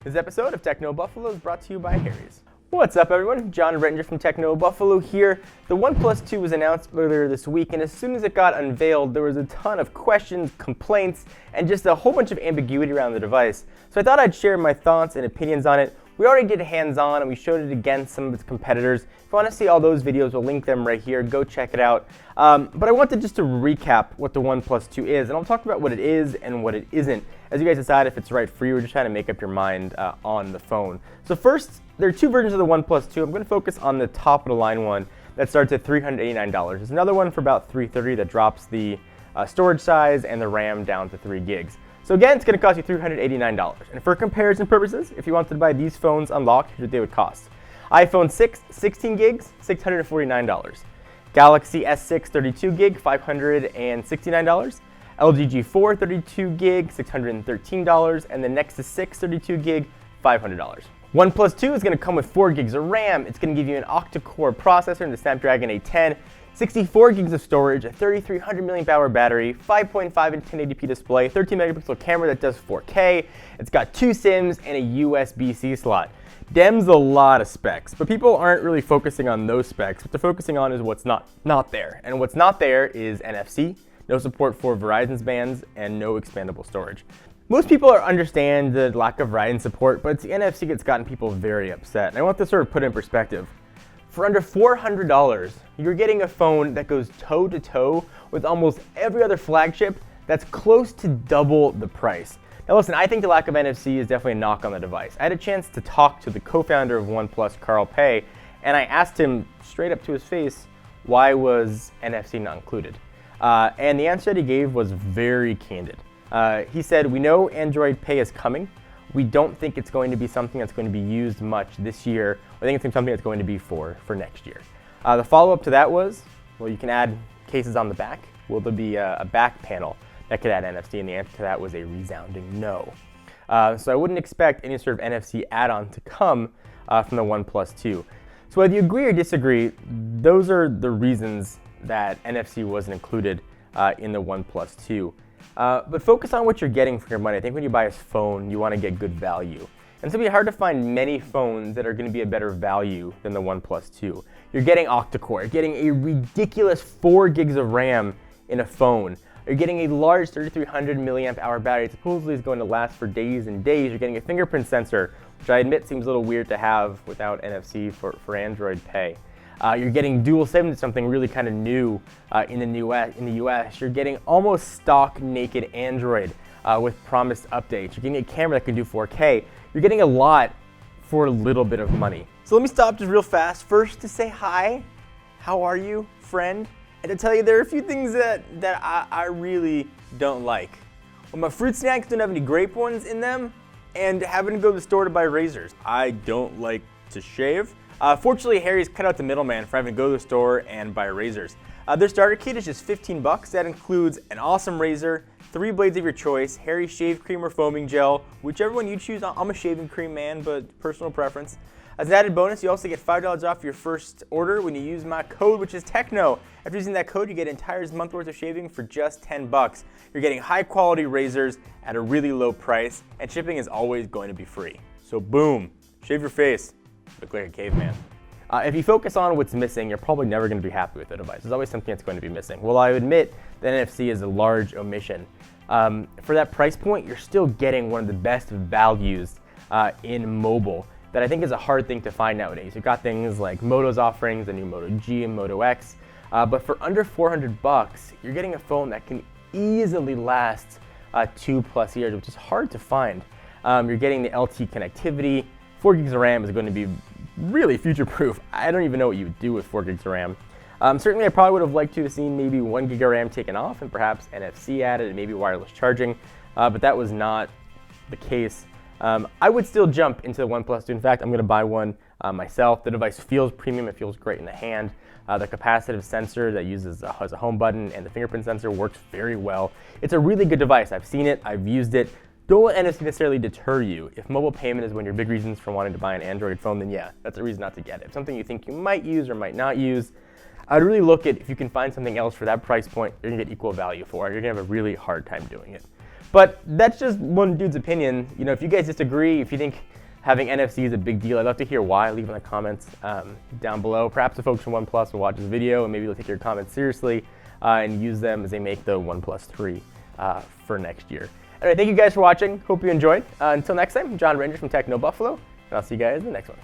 This episode of Techno Buffalo is brought to you by Harry's. What's up, everyone? John Rettinger from Techno Buffalo here. The OnePlus 2 was announced earlier this week, and as soon as it got unveiled, there was a ton of questions, complaints, and just a whole bunch of ambiguity around the device. So I thought I'd share my thoughts and opinions on it. We already did hands-on, and we showed it against some of its competitors. If you want to see all those videos, we'll link them right here. Go check it out. But I wanted just to recap what the OnePlus 2 is, and I'll talk about what it is and what it isn't, as you guys decide if it's right for you or just trying to make up your mind on the phone. So first, there are two versions of the OnePlus 2. I'm going to focus on the top of the line one that starts at $389. There's another one for about $330 that drops the storage size and the RAM down to 3 gigs. So again, it's going to cost you $389. And for comparison purposes, if you wanted to buy these phones unlocked, here's what they would cost. iPhone 6, 16 gigs, $649. Galaxy S6, 32 gig, $569. LG G4, 32 gig, $613. And the Nexus 6, 32 gig, $500. OnePlus 2 is going to come with 4 gigs of RAM. It's going to give you an octa-core processor in the Snapdragon 810, 64 gigs of storage, a 3,300 mAh battery, 5.5 inch 1080p display, 13 megapixel camera that does 4K. It's got 2 SIMs and a USB-C slot. Dem's a lot of specs, but people aren't really focusing on those specs. What they're focusing on is what's not there. And what's not there is NFC, no support for Verizon's bands, and no expandable storage. Most people understand the lack of Verizon support, but it's the NFC that's gotten people very upset. And I want to sort of put it in perspective. For under $400, you're getting a phone that goes toe-to-toe with almost every other flagship that's close to double the price. Now listen, I think the lack of NFC is definitely a knock on the device. I had a chance to talk to the co-founder of OnePlus, Carl Pei, and I asked him straight up to his face, why was NFC not included? And the answer that he gave was very candid. He said, we know Android Pay is coming. We don't think it's going to be something that's going to be used much this year. I think it's something that's going to be for next year. The follow-up to that was, well, you can add cases on the back. Will there be a back panel that could add NFC? And the answer to that was a resounding no. So I wouldn't expect any sort of NFC add-on to come from the OnePlus 2. So whether you agree or disagree, those are the reasons that NFC wasn't included in the OnePlus 2. But focus on what you're getting for your money. I think when you buy a phone, you want to get good value. And it's going to be hard to find many phones that are going to be a better value than the OnePlus 2. You're getting octa-core. You're getting a ridiculous 4 gigs of RAM in a phone. You're getting a large 3,300 mAh battery. It supposedly is going to last for days and days. You're getting a fingerprint sensor, which I admit seems a little weird to have without NFC for Android Pay. You're getting dual SIM, something really kind of new in the US. You're getting almost stock naked Android with promised updates. You're getting a camera that can do 4K. You're getting a lot for a little bit of money. So let me stop just real fast. First to say hi, how are you, friend? And to tell you there are a few things that I really don't like. Well, my fruit snacks don't have any grape ones in them, and having to go to the store to buy razors. I don't like to shave. Fortunately, Harry's cut out the middleman for having to go to the store and buy razors. Their starter kit is just $15. That includes an awesome razor, 3 blades of your choice, Harry's shave cream or foaming gel, whichever one you choose. I'm a shaving cream man, but personal preference. As an added bonus, you also get $5 off your first order when you use my code, which is TECHNO. After using that code, you get an entire month's worth of shaving for just $10. You're getting high quality razors at a really low price, and shipping is always going to be free. So boom, shave your face. Look like a caveman. If you focus on what's missing, you're probably never going to be happy with the device. There's always something that's going to be missing. Well, I admit that NFC is a large omission. For that price point, you're still getting one of the best values in mobile that I think is a hard thing to find nowadays. You've got things like Moto's offerings, the new Moto G and Moto X, but for under $400, you're getting a phone that can easily last 2+ years, which is hard to find. You're getting the LTE connectivity. 4 gigs of RAM is going to be really future-proof. I don't even know what you would do with 4 gigs of RAM. Certainly, I probably would have liked to have seen maybe 1 gig of RAM taken off and perhaps NFC added and maybe wireless charging, but that was not the case. I would still jump into the OnePlus 2. In fact, I'm going to buy one myself. The device feels premium. It feels great in the hand. The capacitive sensor that has a home button and the fingerprint sensor works very well. It's a really good device. I've seen it. I've used it. Don't let NFC necessarily deter you. If mobile payment is one of your big reasons for wanting to buy an Android phone, then yeah, that's a reason not to get it. If something you think you might use or might not use, I'd really look at if you can find something else for that price point, you're gonna get equal value for it. You're gonna have a really hard time doing it. But that's just one dude's opinion. You know, if you guys disagree, if you think having NFC is a big deal, I'd love to hear why. Leave in the comments down below. Perhaps the folks from OnePlus will watch this video and maybe they'll take your comments seriously and use them as they make the OnePlus 3 for next year. Anyway, thank you guys for watching. Hope you enjoyed. Until next time, John Ranger from Techno Buffalo, and I'll see you guys in the next one.